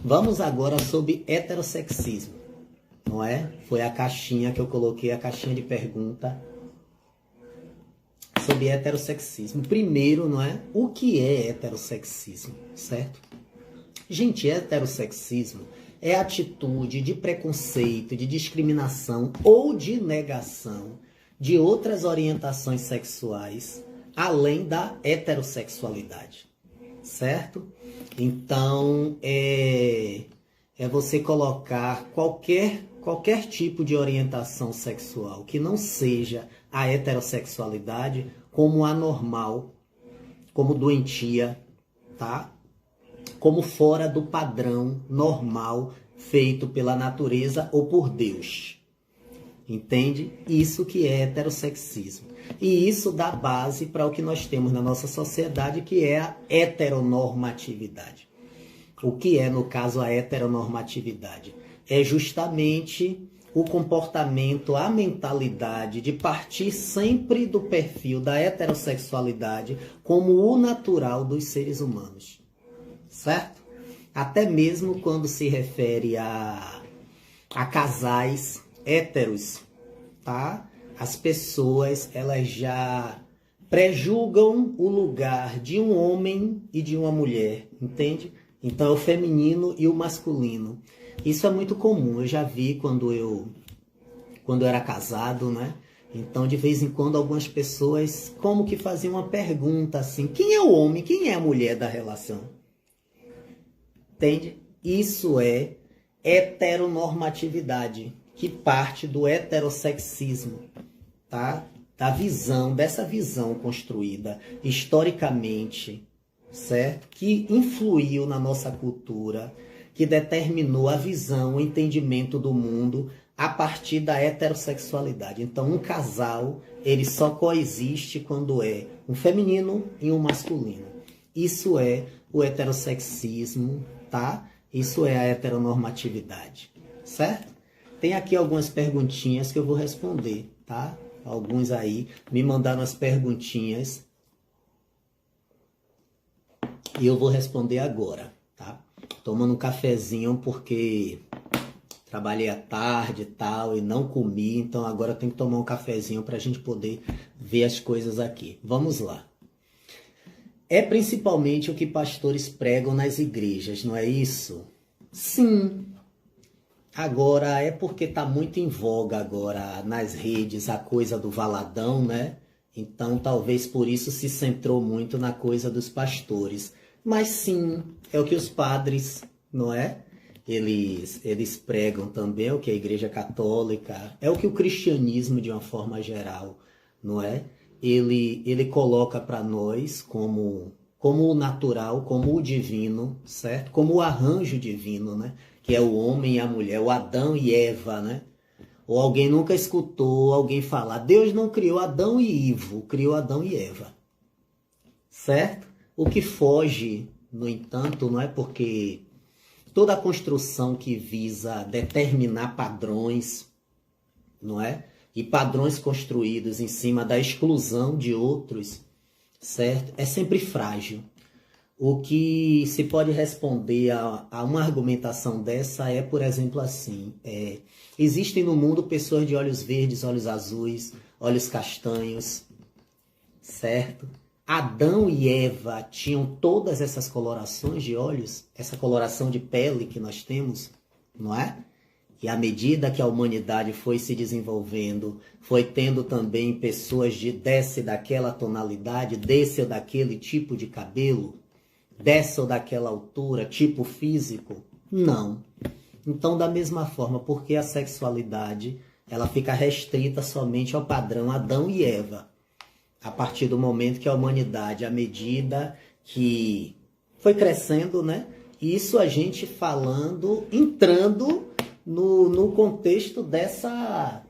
Vamos agora sobre heterossexismo, não é? Foi a caixinha que eu coloquei, a caixinha de pergunta sobre heterossexismo. Primeiro, não é? O que é heterossexismo, certo? Gente, heterossexismo é atitude de preconceito, de discriminação ou de negação de outras orientações sexuais, além da heterossexualidade, certo? Então, é você colocar qualquer tipo de orientação sexual que não seja a heterossexualidade como anormal, como doentia, tá? Como fora do padrão normal feito pela natureza ou por Deus. Entende? Isso que é heterossexismo. E isso dá base para o que nós temos na nossa sociedade, que é a heteronormatividade. O que é, no caso, a heteronormatividade? É justamente o comportamento, a mentalidade de partir sempre do perfil da heterossexualidade como o natural dos seres humanos. Certo? Até mesmo quando se refere a casais héteros, tá? As pessoas, elas já prejulgam o lugar de um homem e de uma mulher, entende? Então é o feminino e o masculino. Isso é muito comum, eu já vi quando eu era casado, né? Então, de vez em quando, algumas pessoas como que faziam uma pergunta assim, quem é o homem, quem é a mulher da relação? Entende? Isso é heteronormatividade, que parte do heterossexismo, tá? Dessa visão construída historicamente, certo? Que influiu na nossa cultura, que determinou a visão, o entendimento do mundo a partir da heterossexualidade. Então, um casal, ele só coexiste quando é um feminino e um masculino. Isso é o heterossexismo, tá? Isso é a heteronormatividade, certo? Tem aqui algumas perguntinhas que eu vou responder, tá? Alguns aí me mandaram as perguntinhas e eu vou responder agora, tá? Tomando um cafezinho porque trabalhei à tarde e tal e não comi, então agora eu tenho que tomar um cafezinho para a gente poder ver as coisas aqui. Vamos lá. É principalmente o que pastores pregam nas igrejas, não é isso? Sim. Agora, é porque está muito em voga agora nas redes a coisa do valadão, né? Então, talvez por isso se centrou muito na coisa dos pastores. Mas sim, é o que os padres, não é? Eles pregam também, é o que a Igreja Católica, é o que o cristianismo, de uma forma geral, não é? Ele coloca para nós como o natural, como o divino, certo? Como o arranjo divino, né? Que é o homem e a mulher, o Adão e Eva, né? Ou alguém nunca escutou alguém falar, Deus não criou Adão e Ivo, criou Adão e Eva, certo? O que foge, no entanto, não é porque toda a construção que visa determinar padrões, não é? E padrões construídos em cima da exclusão de outros, certo? É sempre frágil. O que se pode responder a uma argumentação dessa é, por exemplo, assim, existem no mundo pessoas de olhos verdes, olhos azuis, olhos castanhos, certo? Adão e Eva tinham todas essas colorações de olhos, essa coloração de pele que nós temos, não é? E à medida que a humanidade foi se desenvolvendo, foi tendo também pessoas dessa e daquela tonalidade, desse ou daquele tipo de cabelo, dessa ou daquela altura, tipo físico? Não. Então, da mesma forma, porque a sexualidade ela fica restrita somente ao padrão Adão e Eva. A partir do momento que a humanidade, à medida que foi crescendo, né? Isso a gente falando, entrando no contexto dessa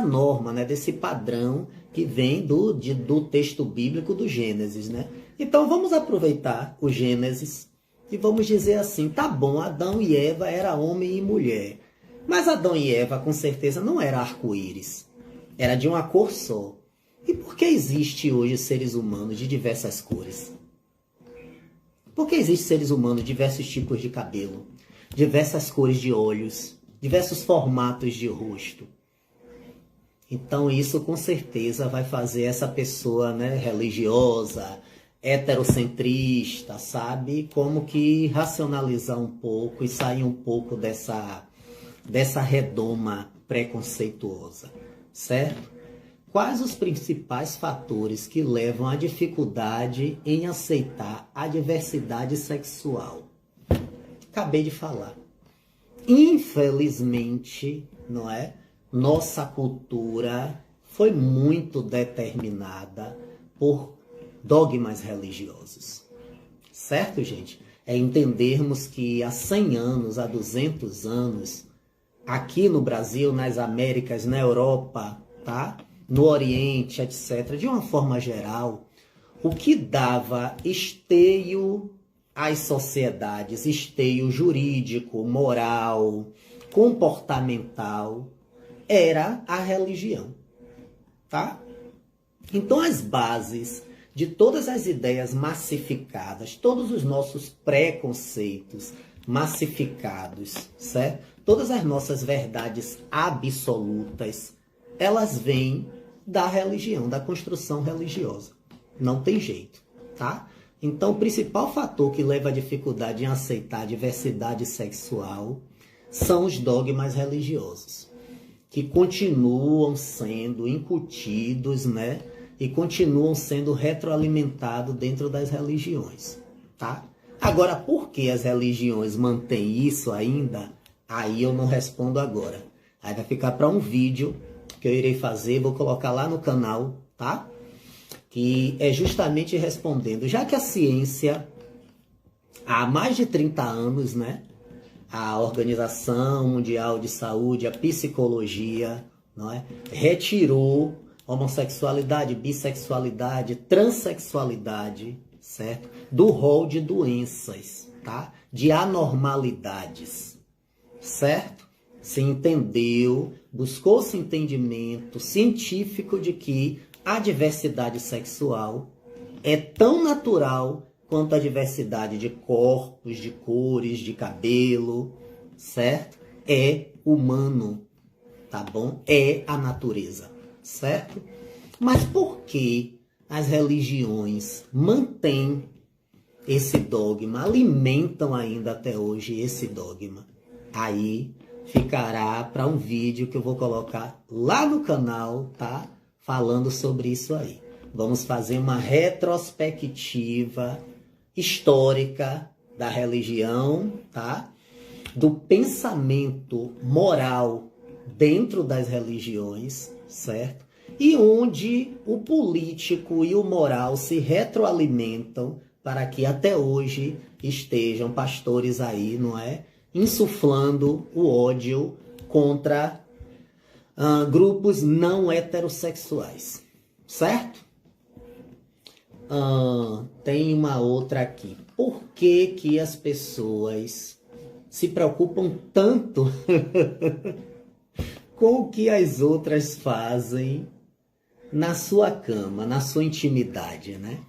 norma, né? Desse padrão que vem do texto bíblico do Gênesis, né? Então vamos aproveitar o Gênesis e vamos dizer assim, tá bom, Adão e Eva era homem e mulher, mas Adão e Eva com certeza não era arco-íris, era de uma cor só. E por que existe hoje seres humanos de diversas cores? Porque existem seres humanos, diversos tipos de cabelo, diversas cores de olhos, diversos formatos de rosto. Então isso com certeza vai fazer essa pessoa, né, religiosa, heterocentrista, sabe? Como que racionalizar um pouco e sair um pouco dessa redoma preconceituosa, certo? Quais os principais fatores que levam à dificuldade em aceitar a diversidade sexual? Acabei de falar. Infelizmente, não é? Nossa cultura foi muito determinada por dogmas religiosos. Certo, gente? É entendermos que há 100 anos, há 200 anos, aqui no Brasil, nas Américas, na Europa, tá? No Oriente, etc., de uma forma geral, o que dava esteio às sociedades, esteio jurídico, moral, comportamental, era a religião, tá? Então as bases de todas as ideias massificadas, todos os nossos preconceitos massificados, certo? Todas as nossas verdades absolutas, elas vêm da religião, da construção religiosa. Não tem jeito, tá? Então o principal fator que leva à dificuldade em aceitar a diversidade sexual são os dogmas religiosos, que continuam sendo incutidos, né? E continuam sendo retroalimentados dentro das religiões, tá? Agora, por que as religiões mantêm isso ainda? Aí eu não respondo agora. Aí vai ficar para um vídeo que eu irei fazer, vou colocar lá no canal, tá? Que é justamente respondendo, já que a ciência, há mais de 30 anos, né? A Organização Mundial de Saúde, a psicologia, não é? Retirou homossexualidade, bissexualidade, transexualidade, certo? Do rol de doenças, tá? De anormalidades, certo? Se entendeu, buscou-se entendimento científico de que a diversidade sexual é tão natural quanto a diversidade de corpos, de cores, de cabelo, certo? É humano, tá bom? É a natureza, certo? Mas por que as religiões mantêm esse dogma, alimentam ainda até hoje esse dogma? Aí ficará para um vídeo que eu vou colocar lá no canal, tá? Falando sobre isso aí. Vamos fazer uma retrospectiva histórica da religião, tá? Do pensamento moral dentro das religiões, certo? E onde o político e o moral se retroalimentam para que até hoje estejam pastores aí, não é? Insuflando o ódio contra grupos não heterossexuais, certo? Tem uma outra aqui. Por que que as pessoas se preocupam tanto com o que as outras fazem na sua cama, na sua intimidade, né?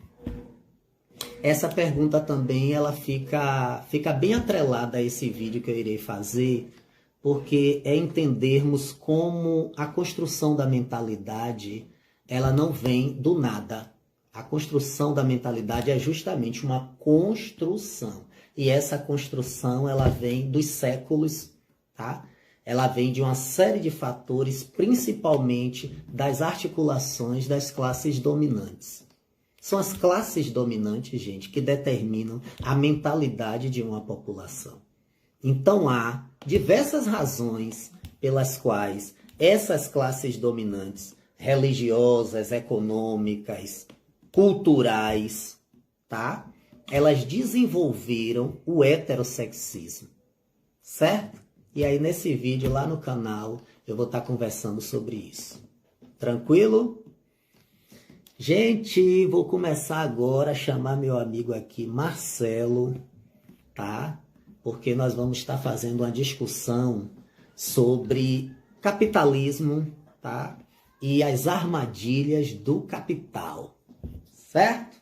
Essa pergunta também ela fica bem atrelada a esse vídeo que eu irei fazer, porque é entendermos como a construção da mentalidade, ela não vem do nada. A construção da mentalidade é justamente uma construção. E essa construção, ela vem dos séculos, tá? Ela vem de uma série de fatores, principalmente das articulações das classes dominantes. São as classes dominantes, gente, que determinam a mentalidade de uma população. Então há diversas razões pelas quais essas classes dominantes, religiosas, econômicas, culturais, tá? Elas desenvolveram o heterossexismo, certo? E aí nesse vídeo lá no canal eu vou estar conversando sobre isso. Tranquilo? Gente, vou começar agora a chamar meu amigo aqui, Marcelo, tá? Porque nós vamos estar fazendo uma discussão sobre capitalismo, tá? E as armadilhas do capital, certo?